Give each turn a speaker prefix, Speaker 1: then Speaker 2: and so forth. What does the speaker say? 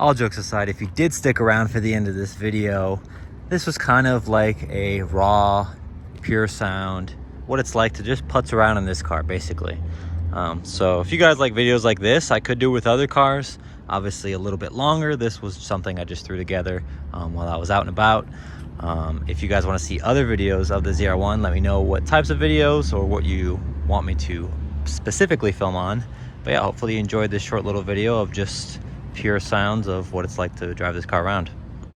Speaker 1: all jokes aside, if you did stick around for the end of this video, this was kind of like a raw, pure sound, what it's like to just putz around in this car, basically. So if you guys like videos like this, I could do with other cars, obviously a little bit longer. This was something I just threw together while I was out and about. If you guys want to see other videos of the ZR1, let me know what types of videos or what you want me to specifically film on. But yeah, hopefully you enjoyed this short little video of just pure sounds of what it's like to drive this car around.